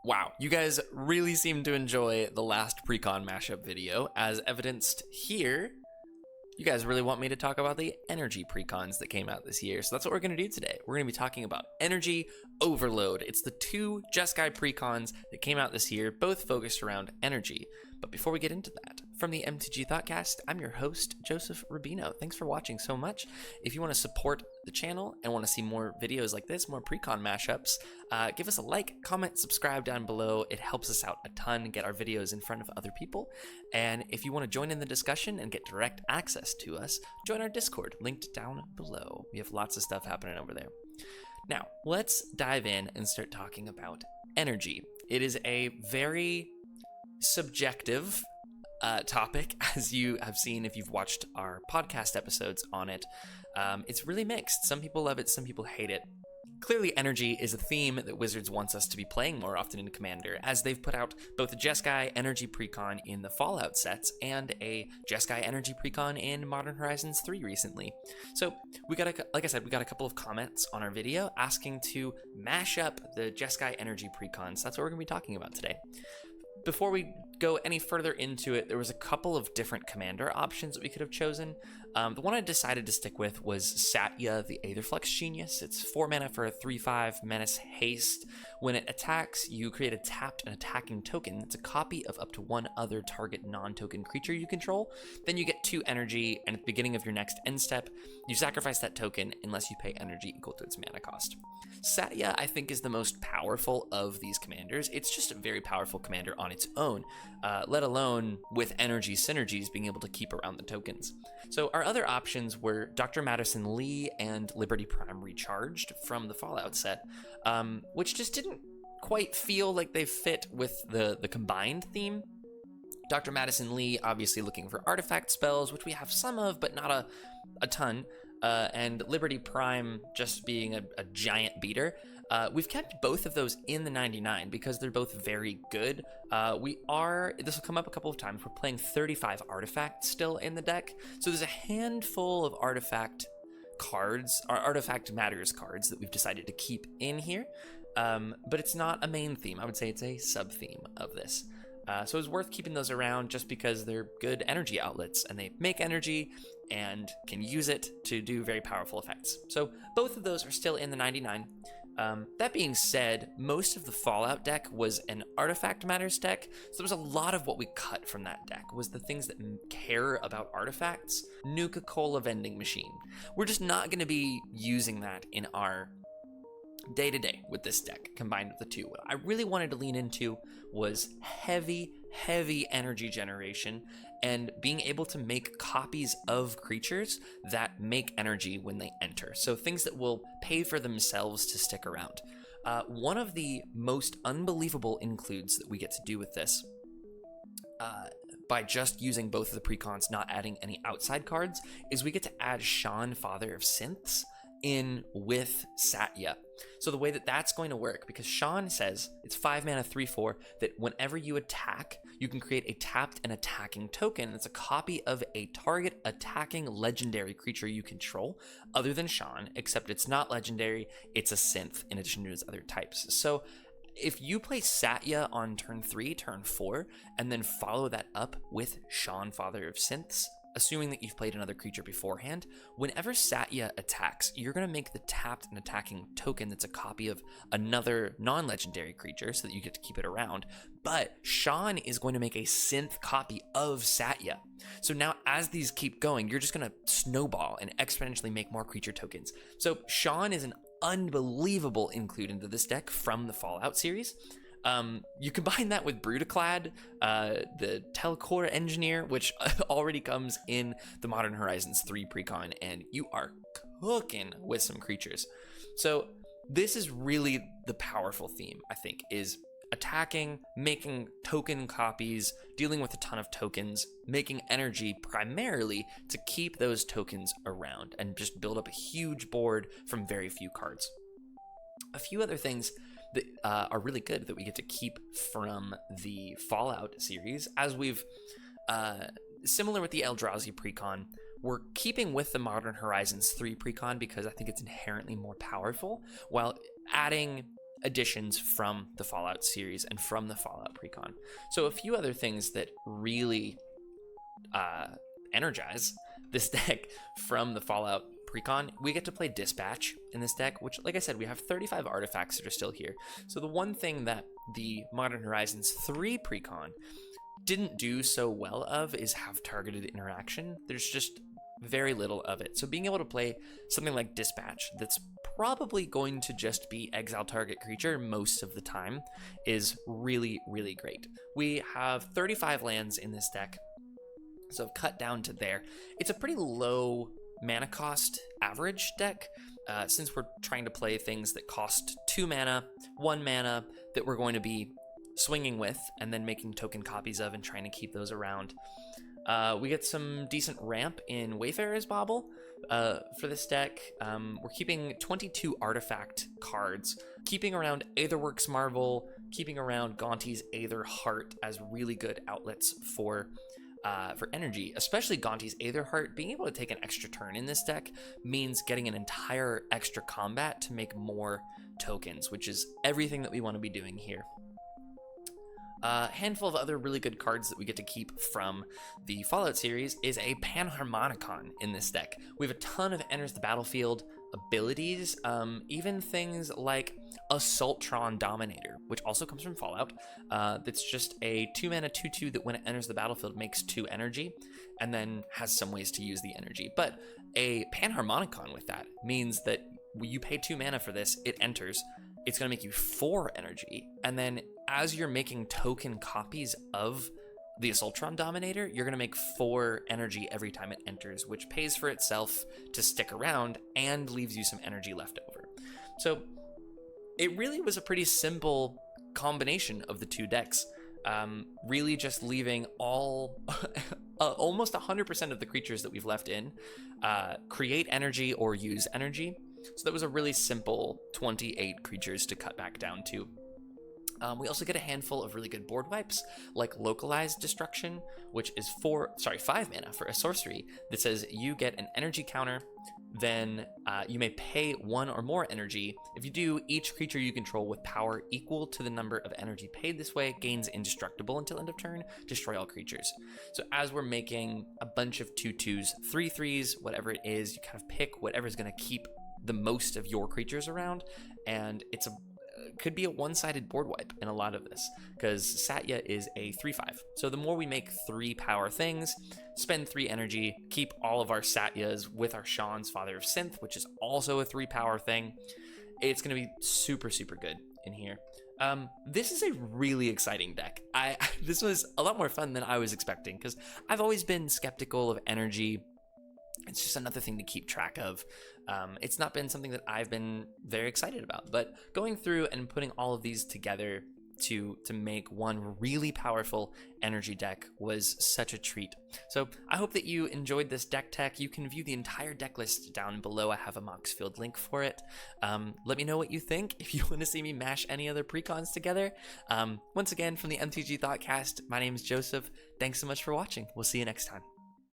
Wow, you guys really seem to enjoy the last Precon mashup video, as evidenced here. You guys really want me to talk about the energy precons that came out this year, so that's what we're going to do today. We're going to be talking about Energy Overload. It's the two Jeskai precons that came out this year, both focused around energy. But before we get into that, from the MTG Thoughtcast, I'm your host, Joseph Rubino. Thanks for watching so much. If you want to support the channel and want to see more videos like this, more precon mashups, give us a like, comment, subscribe down below. It helps us out a ton, get our videos in front of other people. And if you want to join in the discussion and get direct access to us, join our Discord, linked down below. We have lots of stuff happening over there. Now, let's dive in and start talking about energy. It is a very subjective topic, as you have seen if you've watched our podcast episodes on it. It's really mixed. Some people love it, some people hate it. Clearly, energy is a theme that Wizards wants us to be playing more often in Commander, as they've put out both a Jeskai Energy Precon in the Fallout sets and a Jeskai Energy Precon in Modern Horizons 3 recently. So we got like I said, we got a couple of comments on our video asking to mash up the Jeskai Energy Precons. That's what we're going to be talking about today. Before we go any further into it, there was a couple of different commander options that we could have chosen. The one I decided to stick with was Satya, the Aetherflux Genius. It's 4 mana for a 3/5 Menace Haste. When it attacks, you create a tapped and attacking token. It's a copy of up to one other target non-token creature you control. Then you get 2 energy, and at the beginning of your next end step, you sacrifice that token unless you pay energy equal to its mana cost. Satya, I think, is the most powerful of these commanders. It's just a very powerful commander on its own, let alone with energy synergies being able to keep around the tokens. So our other options were Dr. Madison Lee and Liberty Prime Recharged from the Fallout set, which just didn't quite feel like they fit with the combined theme. Dr. Madison Lee obviously looking for artifact spells, which we have some of, but not a ton. And Liberty Prime just being a giant beater. We've kept both of those in the 99 because they're both very good. This will come up a couple of times, we're playing 35 artifacts still in the deck. So there's a handful of artifact cards, or artifact matters cards that we've decided to keep in here. But it's not a main theme. I would say it's a sub-theme of this. So it's worth keeping those around just because they're good energy outlets and they make energy and can use it to do very powerful effects. So both of those are still in the 99. That being said, most of the Fallout deck was an Artifact Matters deck, so there was a lot of what we cut from that deck was the things that care about artifacts. Nuka-Cola vending machine. We're just not going to be using that in our day-to-day with this deck combined with the two. What I really wanted to lean into was heavy energy generation and being able to make copies of creatures that make energy when they enter. So things that will pay for themselves to stick around. One of the most unbelievable includes that we get to do with this, by just using both of the precons, not adding any outside cards, is we get to add Sean, Father of Synths, in with Satya. So the way that that's going to work, because Sean says it's 5 mana 3/4 that whenever you attack, you can create a tapped and attacking token that's a copy of a target attacking legendary creature you control, other than Sean, except it's not legendary, it's a synth in addition to its other types. So if you play Satya on turn 3, turn 4, and then follow that up with Sean, Father of Synths, assuming that you've played another creature beforehand, whenever Satya attacks, you're going to make the tapped and attacking token that's a copy of another non-legendary creature so that you get to keep it around. But Sean is going to make a synth copy of Satya. So now as these keep going, you're just going to snowball and exponentially make more creature tokens. So Sean is an unbelievable include into this deck from the Fallout series. You combine that with Brutaclad, the Telcor Engineer, which already comes in the Modern Horizons 3 Precon, and you are cooking with some creatures. So this is really the powerful theme, I think, is attacking, making token copies, dealing with a ton of tokens, making energy primarily to keep those tokens around and just build up a huge board from very few cards. A few other things that are really good that we get to keep from the Fallout series, as we've, similar with the Eldrazi Precon, we're keeping with the Modern Horizons 3 Precon because I think it's inherently more powerful, while adding additions from the Fallout series and from the Fallout Precon. So a few other things that really energize this deck from the Fallout Precon. We get to play Dispatch in this deck, which, like I said, we have 35 artifacts that are still here. So the one thing that the Modern Horizons 3 Precon didn't do so well of is have targeted interaction. There's just very little of it. So being able to play something like Dispatch that's probably going to just be exile target creature most of the time is really, really great. We have 35 lands in this deck, so cut down to there. It's a pretty low mana cost average deck, since we're trying to play things that cost 2 mana, 1 mana, that we're going to be swinging with and then making token copies of and trying to keep those around. We get some decent ramp in Wayfarer's Bauble for this deck. We're keeping 22 artifact cards, keeping around Aetherworks Marvel, keeping around Gonti's Aether Heart as really good outlets for energy, especially Gonti's Aether Heart. Being able to take an extra turn in this deck means getting an entire extra combat to make more tokens, which is everything that we want to be doing here. A handful of other really good cards that we get to keep from the Fallout series is a Panharmonicon in this deck. We have a ton of enters the battlefield abilities, even things like Assaultron Dominator, which also comes from Fallout. That's just a 2 mana 2/2 that when it enters the battlefield makes 2 energy and then has some ways to use the energy. But a Panharmonicon with that means that you pay 2 mana for this, it enters, it's going to make you 4 energy, and then as you're making token copies of the Assaultron Dominator, you're going to make 4 energy every time it enters, which pays for itself to stick around and leaves you some energy left over. So it really was a pretty simple combination of the two decks, really just leaving all almost 100% of the creatures that we've left in create energy or use energy. So that was a really simple 28 creatures to cut back down to. We also get a handful of really good board wipes, like Localized Destruction, which is 5 mana for a sorcery that says you get an energy counter, then you may pay 1 or more energy. If you do, each creature you control with power equal to the number of energy paid this way gains indestructible until end of turn, destroy all creatures. So as we're making a bunch of 2/2s, 3/3s, whatever it is, you kind of pick whatever's going to keep the most of your creatures around, and could be a one-sided board wipe in a lot of this, because Satya is a 3/5. So the more we make 3 power things, spend 3 energy, keep all of our Satyas with our Sean's Father of Synth, which is also a 3 power thing, it's going to be super, super good in here. This is a really exciting deck. This was a lot more fun than I was expecting, because I've always been skeptical of energy. It's just another thing to keep track of. It's not been something that I've been very excited about, but going through and putting all of these together to make one really powerful energy deck was such a treat. So I hope that you enjoyed this deck tech. You can view the entire deck list down below. I have a Moxfield link for it. Let me know what you think if you want to see me mash any other precons together. Once again, from the MTG Thoughtcast, my name is Joseph. Thanks so much for watching. We'll see you next time.